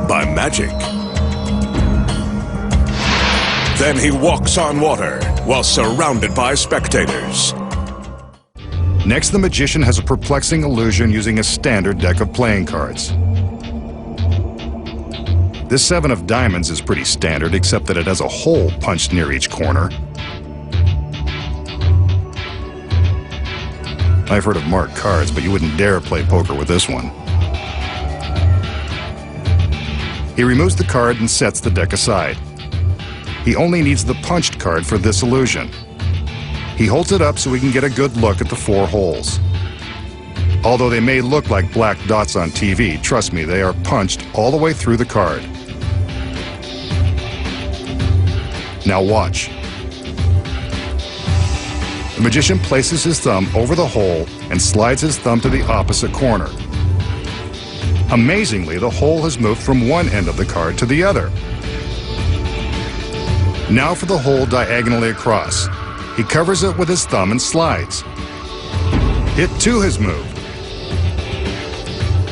by magic. Then he walks on water while surrounded by spectators. Next, the magician has a perplexing illusion using a standard deck of playing cards. This 7 of diamonds is pretty standard, except that it has a hole punched near each corner. I've heard of marked cards, but you wouldn't dare play poker with this one. He removes the card and sets the deck aside. He only needs the punched card for this illusion. He holds it up so we can get a good look at the 4 holes. Although they may look like black dots on TV, trust me, they are punched all the way through the card. Now watch. The magician places his thumb over the hole and slides his thumb to the opposite corner. Amazingly, the hole has moved from one end of the card to the other. Now for the hole diagonally across. He covers it with his thumb and slides. It too has moved.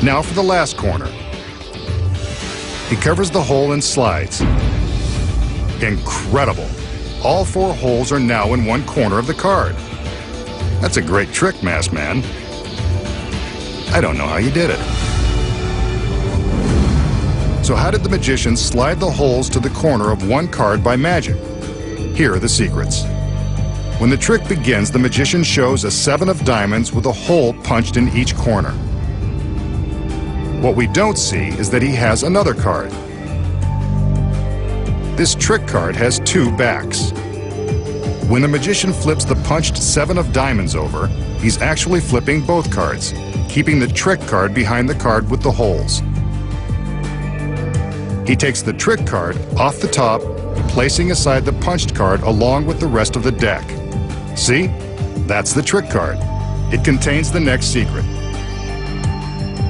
Now for the last corner. He covers the hole and slides. Incredible! All 4 holes are now in one corner of the card. That's a great trick, masked man. I don't know how you did it. So how did the magician slide the holes to the corner of one card by magic? Here are the secrets. When the trick begins, the magician shows a 7 of diamonds with a hole punched in each corner. What we don't see is that he has another card. This trick card has 2 backs. When the magician flips the punched 7 of diamonds over, he's actually flipping both cards, keeping the trick card behind the card with the holes. He takes the trick card off the top, placing aside the punched card along with the rest of the deck. See? That's the trick card. It contains the next secret.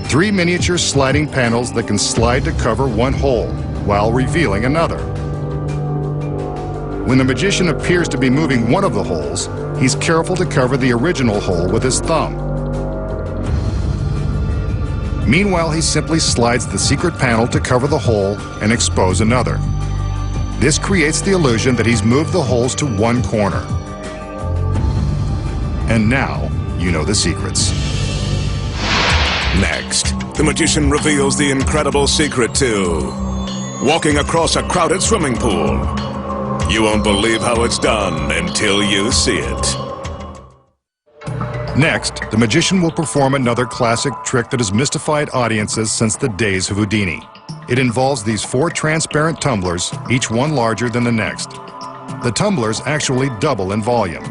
3 miniature sliding panels that can slide to cover one hole while revealing another. When the magician appears to be moving one of the holes, he's careful to cover the original hole with his thumb. Meanwhile, he simply slides the secret panel to cover the hole and expose another. This creates the illusion that he's moved the holes to one corner. And now, you know the secrets. Next, the magician reveals the incredible secret to walking across a crowded swimming pool. You won't believe how it's done until you see it. Next, the magician will perform another classic trick that has mystified audiences since the days of Houdini. It involves these 4 transparent tumblers, each one larger than the next. The tumblers actually double in volume.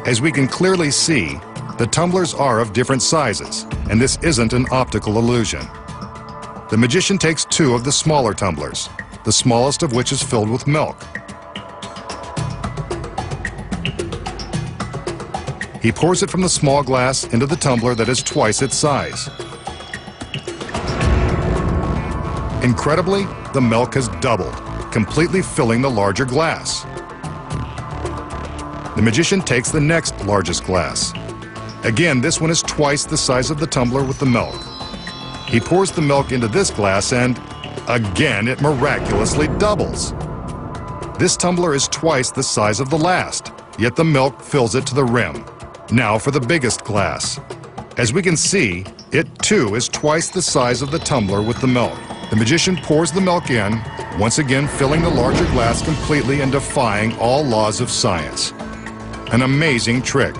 As we can clearly see, the tumblers are of different sizes, and this isn't an optical illusion. The magician takes 2 of the smaller tumblers, the smallest of which is filled with milk. He pours it from the small glass into the tumbler that is twice its size. Incredibly, the milk has doubled, completely filling the larger glass. The magician takes the next largest glass. Again, this one is twice the size of the tumbler with the milk. He pours the milk into this glass and, again, it miraculously doubles. This tumbler is twice the size of the last, yet the milk fills it to the rim. Now for the biggest glass. As we can see, it too is twice the size of the tumbler with the milk. The magician pours the milk in, once again filling the larger glass completely and defying all laws of science. An amazing trick,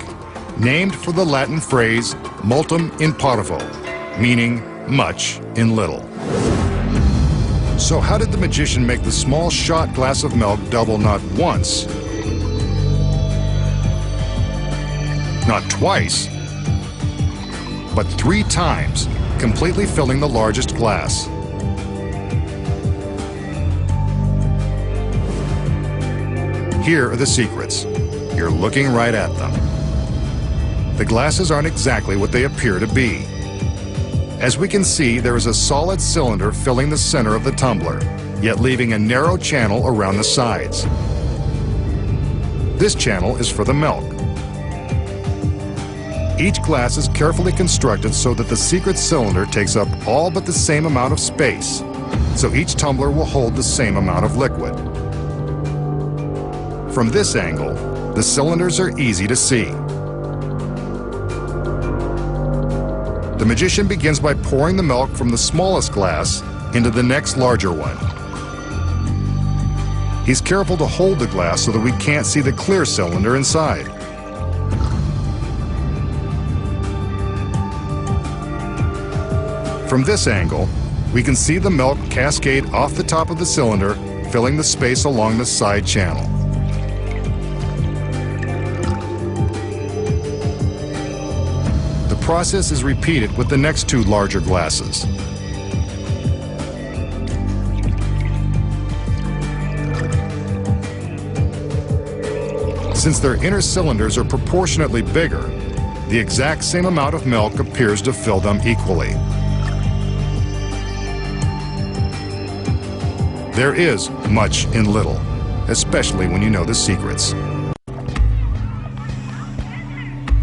named for the Latin phrase multum in parvo, meaning much in little. So how did the magician make the small shot glass of milk double not once, not twice, but 3 times, completely filling the largest glass? Here are the secrets. You're looking right at them. The glasses aren't exactly what they appear to be. As we can see, there is a solid cylinder filling the center of the tumbler, yet leaving a narrow channel around the sides. This channel is for the milk. Each glass is carefully constructed so that the secret cylinder takes up all but the same amount of space. so each tumbler will hold the same amount of liquid. From this angle, the cylinders are easy to see. The magician begins by pouring the milk from the smallest glass into the next larger one. He's careful to hold the glass so that we can't see the clear cylinder inside. From this angle, we can see the milk cascade off the top of the cylinder, filling the space along the side channel. The process is repeated with the next two larger glasses. Since their inner cylinders are proportionately bigger, the exact same amount of milk appears to fill them equally. There is much in little, especially when you know the secrets.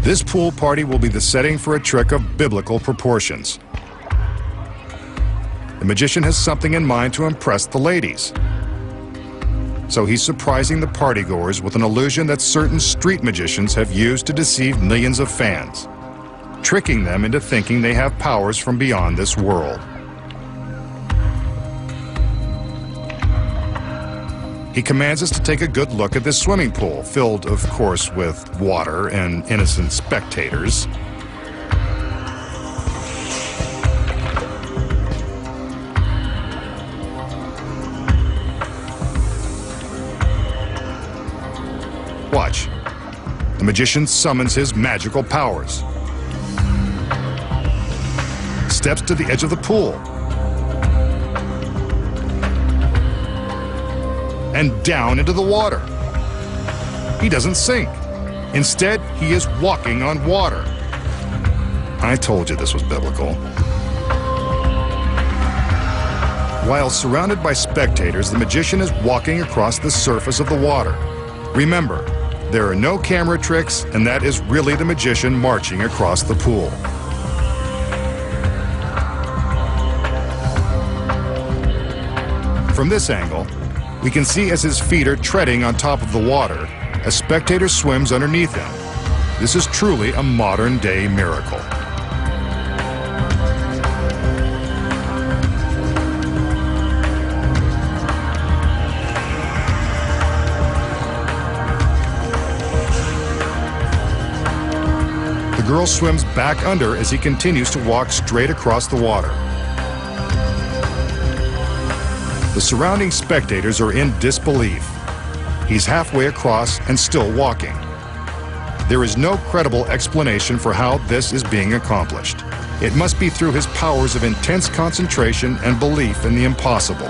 This pool party will be the setting for a trick of biblical proportions. The magician has something in mind to impress the ladies. So he's surprising the partygoers with an illusion that certain street magicians have used to deceive millions of fans, tricking them into thinking they have powers from beyond this world. He commands us to take a good look at this swimming pool, filled, of course, with water and innocent spectators. Watch. The magician summons his magical powers. Steps to the edge of the pool. And down into the water. He doesn't sink. Instead, he is walking on water. I told you this was biblical. While surrounded by spectators, the magician is walking across the surface of the water. Remember, there are no camera tricks, and that is really the magician marching across the pool. From this angle, we can see as his feet are treading on top of the water, a spectator swims underneath him. This is truly a modern-day miracle. The girl swims back under as he continues to walk straight across the water. The surrounding spectators are in disbelief. He's halfway across and still walking. There is no credible explanation for how this is being accomplished. It must be through his powers of intense concentration and belief in the impossible.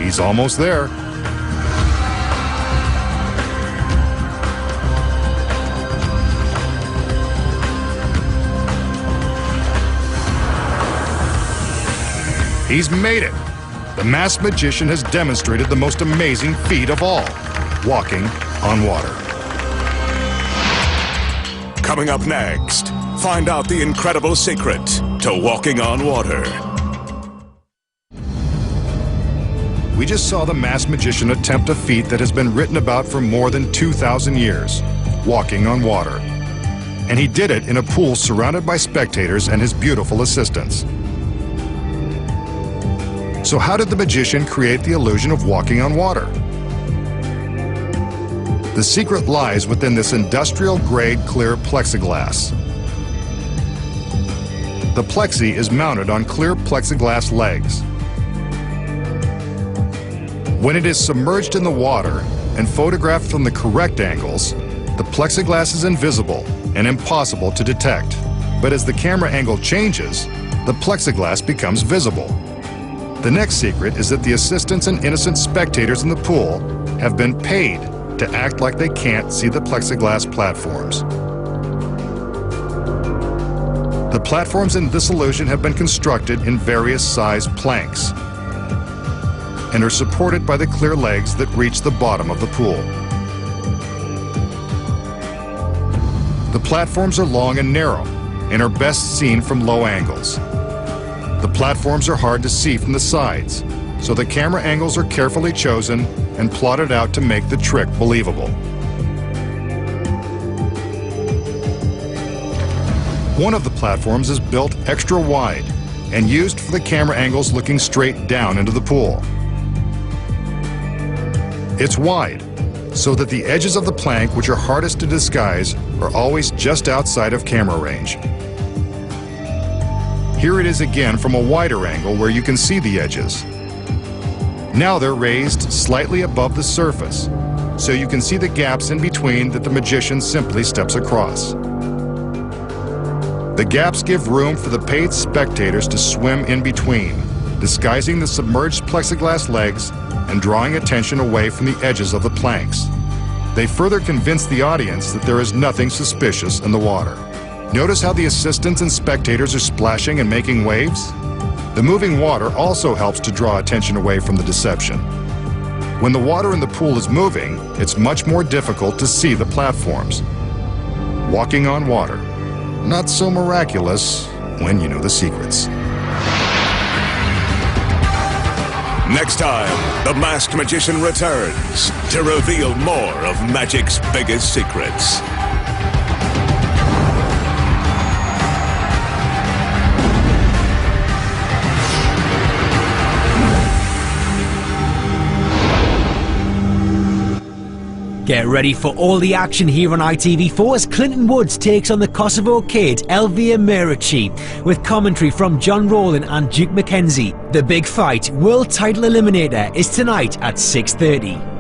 He's almost there. He's made it! The masked magician has demonstrated the most amazing feat of all, walking on water. Coming up next, find out the incredible secret to walking on water. We just saw the masked magician attempt a feat that has been written about for more than 2,000 years, walking on water. And he did it in a pool surrounded by spectators and his beautiful assistants. So how did the magician create the illusion of walking on water? The secret lies within this industrial-grade clear plexiglass. The plexi is mounted on clear plexiglass legs. When it is submerged in the water and photographed from the correct angles, the plexiglass is invisible and impossible to detect. But as the camera angle changes, the plexiglass becomes visible. The next secret is that the assistants and innocent spectators in the pool have been paid to act like they can't see the plexiglass platforms. The platforms in this illusion have been constructed in various size planks and are supported by the clear legs that reach the bottom of the pool. The platforms are long and narrow and are best seen from low angles. The platforms are hard to see from the sides, so the camera angles are carefully chosen and plotted out to make the trick believable. One of the platforms is built extra wide and used for the camera angles looking straight down into the pool. It's wide, so that the edges of the plank, which are hardest to disguise, are always just outside of camera range. Here it is again from a wider angle where you can see the edges. Now they're raised slightly above the surface, so you can see the gaps in between that the magician simply steps across. The gaps give room for the paid spectators to swim in between, disguising the submerged plexiglass legs and drawing attention away from the edges of the planks. They further convince the audience that there is nothing suspicious in the water. Notice how the assistants and spectators are splashing and making waves? The moving water also helps to draw attention away from the deception. When the water in the pool is moving, it's much more difficult to see the platforms. Walking on water. Not so miraculous when you know the secrets. Next time, the masked magician returns to reveal more of magic's biggest secrets. Get ready for all the action here on ITV4 as Clinton Woods takes on the Kosovo Kid Elvira Merici with commentary from John Rowland and Duke McKenzie. The big fight, World Title Eliminator, is tonight at 6:30.